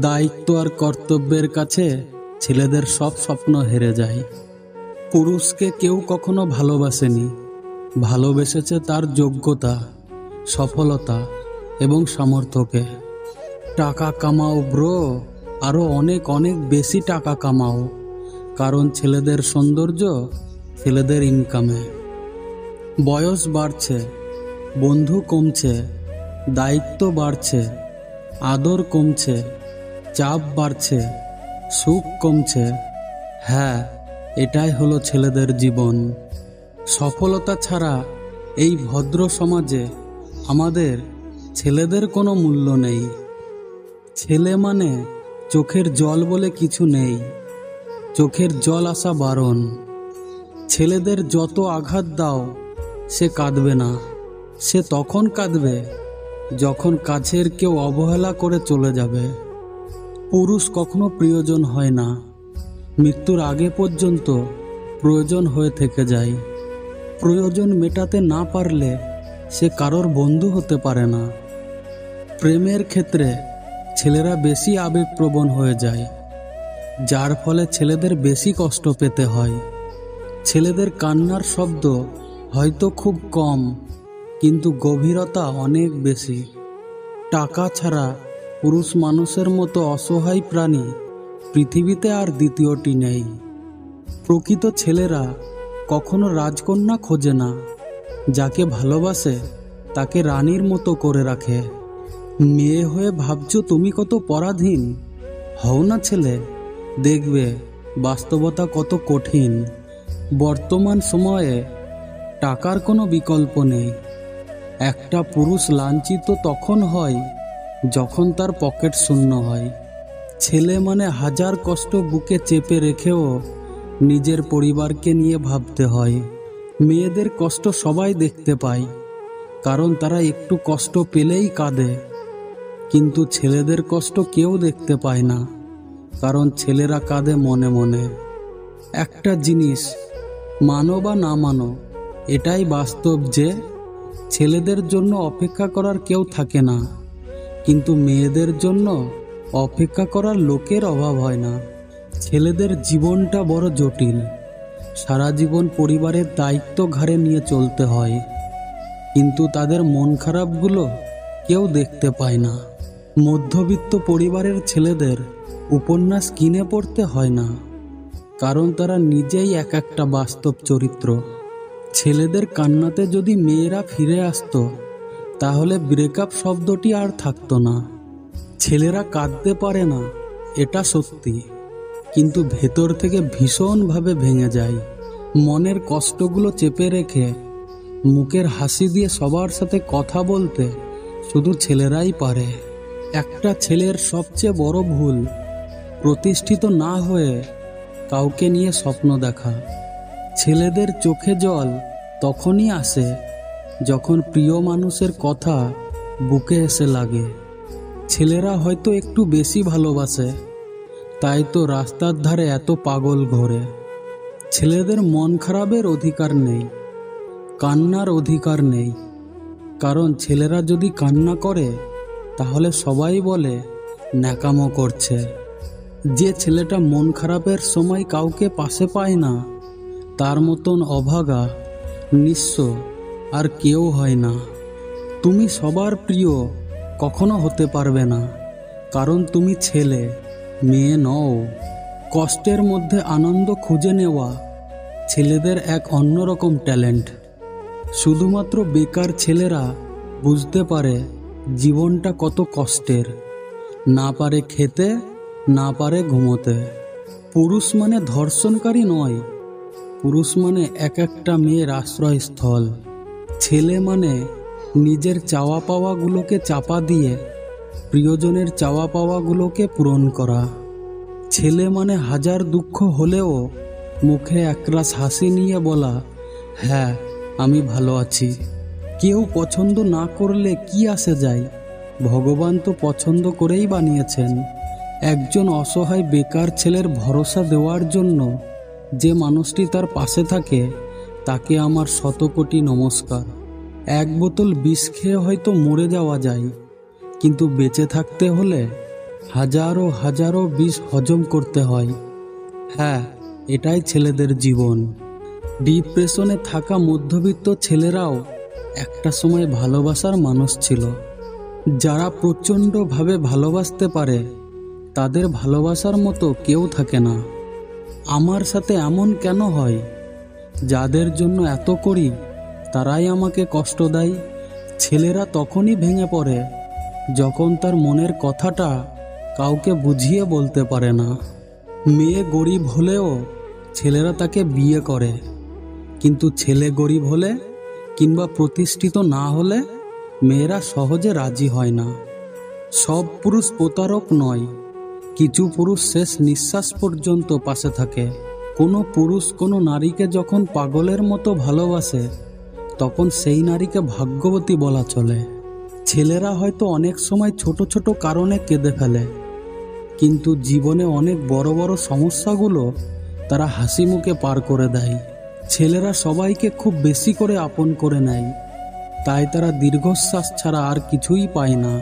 দায়িত্ব আর কর্তব্যের কাছে ছেলেদের সব স্বপ্ন হেরে যায়। পুরুষকে কেউ কখনো ভালোবাসেনি, ভালোবেসেছে তার যোগ্যতা, সফলতা এবং সামর্থ্যকে। টাকা কামাও ব্রো, আরো অনেক অনেক বেশি টাকা কামাও, কারণ ছেলেদের সৌন্দর্য ছেলেদের ইনকামে। বয়স বাড়ছে, বন্ধু কমছে, দায়িত্ব বাড়ছে, আদর কমছে, চাপ বাড়ছে, সুখ কমছে। হ্যাঁ, এটাই হলো ছেলেদের জীবন। সফলতা ছাড়া এই ভদ্র সমাজে আমাদের ছেলেদের কোনো মূল্য নেই। ছেলে মানে চোখের জল বলে কিছু নেই, চোখের জল আসা বারণ। ছেলেদের যত আঘাত দাও সে কাঁদবে না, সে তখন কাঁদবে যখন কাছের কেউ অবহেলা করে চলে যাবে। পুরুষ কখনো প্রিয়জন হয় না, মৃত্যুর আগে পর্যন্ত প্রয়োজন হয়ে থেকে যায়। প্রয়োজন মেটাতে না পারলে সে কারোর বন্ধু হতে পারে না। প্রেমের ক্ষেত্রে ছেলেরা বেশি আবেগপ্রবণ হয়ে যায়, যার ফলে ছেলেদের বেশি কষ্ট পেতে হয়। ছেলেদের কান্নার শব্দ হয়তো খুব কম, কিন্তু গভীরতা অনেক বেশি। টাকা ছাড়া পুরুষ মানুষের মতো অসহায় প্রাণী পৃথিবীতে আর দ্বিতীয়টি নেই। প্রকৃত ছেলেরা কখনো রাজকন্যা খোঁজে না, যাকে ভালোবাসে তাকে রানীর মতো করে রাখে। মেয়ে হয়ে ভাবছো তুমি কত পরাধীন? হও না ছেলে, দেখবে বাস্তবতা কত কঠিন। বর্তমান সময়ে টাকার কোনো বিকল্প নেই। একটা পুরুষ লাঞ্ছিত তখন হয় যখন তার পকেট শূন্য হয়। ছেলে মানে হাজার কষ্ট বুকে চেপে রেখেও নিজের পরিবারকে নিয়ে ভাবতে হয়। মেয়েদের কষ্ট সবাই দেখতে পায়, কারণ তারা একটু কষ্ট পেলেই কাঁদে। কিন্তু ছেলেদের কষ্ট কেউ দেখতে পায় না, কারণ ছেলেরা কাঁদে মনে মনে। একটা জিনিস মানো বা না মানো, এটাই বাস্তব যে ছেলেদের জন্য অপেক্ষা করার কেউ থাকে না, কিন্তু মেয়েদের জন্য অপেক্ষা করার লোকের অভাব হয় না। ছেলেদের জীবনটা বড় জটিল। সারা জীবন পরিবারের দায়িত্ব ঘাড়ে নিয়ে চলতে হয়, কিন্তু তাদের মন খারাপগুলো কেউ দেখতে পায় না। মধ্যবিত্ত পরিবারের ছেলেদের উপন্যাস কিনে পড়তে হয় না, কারণ তারা নিজেই এক একটা বাস্তব চরিত্র। ছেলেদের কান্নাতে যদি মেয়েরা ফিরে আসতো, তাহলে ব্রেকআপ শব্দটি আর থাকতো না। ছেলেরা কাঁদতে পারে না, এটা সত্যি, কিন্তু ভেতর থেকে ভীষণভাবে ভেঙে যায়। মনের কষ্টগুলো চেপে রেখে মুখের হাসি দিয়ে সবার সাথে কথা বলতে শুধু ছেলেরাই পারে। একটা ছেলের সবচেয়ে বড় ভুল প্রতিষ্ঠিত না হয়ে কাউকে নিয়ে স্বপ্ন দেখা। ছেলেদের চোখে জল তখনই আসে যখন প্রিয় মানুষের কথা বুকে এসে লাগে। ছেলেরা হয়তো একটু বেশি ভালোবাসে, তাই তো রাস্তার ধারে এত পাগল ঘোরে। ছেলেদের মন খারাপের অধিকার নেই, কান্নার অধিকার নেই, কারণ ছেলেরা যদি কান্না করে তাহলে সবাই বলে ন্যাকামো করছে। যে ছেলেটা মন খারাপের সময় কাউকে পাশে পায় না, তার মতন অভাগা, নিঃস্ব আর কেউ হয় না। তুমি সবার প্রিয় কখনো হতে পারবে না, কারণ তুমি ছেলে, মেয়ে নও। কষ্টের মধ্যে আনন্দ খুঁজে নেওয়া ছেলেদের এক অন্যরকম ট্যালেন্ট। শুধুমাত্র বেকার ছেলেরা বুঝতে পারে জীবনটা কত কষ্টের। না পারে খেতে, না পারে ঘুমোতে। পুরুষ মানে ধর্ষণকারী নয়, পুরুষ মানে এক একটা মেয়ের আশ্রয়স্থল। ছেলে মানে নিজের চাওয়া পাওয়াগুলোকে চাপা দিয়ে প্রিয়জনের চাওয়া পাওয়াগুলোকে পূরণ করা। ছেলে মানে হাজার দুঃখ হলেও মুখে একরাশ হাসি নিয়ে বলা, হ্যাঁ আমি ভালো আছি। কেউ পছন্দ না করলে কি আসে যায়, ভগবান তো পছন্দ করেই বানিয়েছেন। একজন অসহায় বেকার ছেলের ভরসা দেওয়ার জন্য যে মানুষটি তার পাশে থাকে, তাকে আমার শত কোটি নমস্কার। এক বোতল বিষ খেয়ে হয়তো মরে যাওয়া যায়, কিন্তু বেঁচে থাকতে হলে হাজারো হাজারো বিষ হজম করতে হয়। হ্যাঁ, এটাই ছেলেদের জীবন। ডিপ্রেশনে থাকা মধ্যবিত্ত ছেলেরাও একটা সময় ভালোবাসার মানুষ ছিল। যারা প্রচণ্ডভাবে ভালোবাসতে পারে তাদের ভালোবাসার মতো কেউ থাকে না। আমার সাথে এমন কেন হয়? যাদের জন্য এত করি তারাই আমাকে কষ্ট দেয়। ছেলেরা তখনই ভেঙে পড়ে যখন তার মনের কথাটা কাউকে বুঝিয়ে বলতে পারে না। মেয়ে গরিব হলেও ছেলেরা তাকে বিয়ে করে, কিন্তু ছেলে গরিব হলে কিংবা প্রতিষ্ঠিত না হলে মেয়েরা সহজে রাজি হয় না। সব পুরুষ প্রতারক নয়, কিছু পুরুষ শেষ নিঃশ্বাস পর্যন্ত পাশে থাকে। কোনো পুরুষ কোনো নারীকে যখন পাগলের মতো ভালোবাসে তখন সেই নারীকে ভাগ্যবতী বলা চলে। ছেলেরা হয়তো অনেক সময় ছোট ছোট কারণে কেঁদে ফেলে, কিন্তু জীবনে অনেক বড় বড় সমস্যাগুলো তারা হাসি মুখে পার করে দেয়। ছেলেরা সবাইকে খুব বেশি করে আপন করে নেয়, তাই তারা দীর্ঘশ্বাস ছাড়া আর কিছুই পায় না।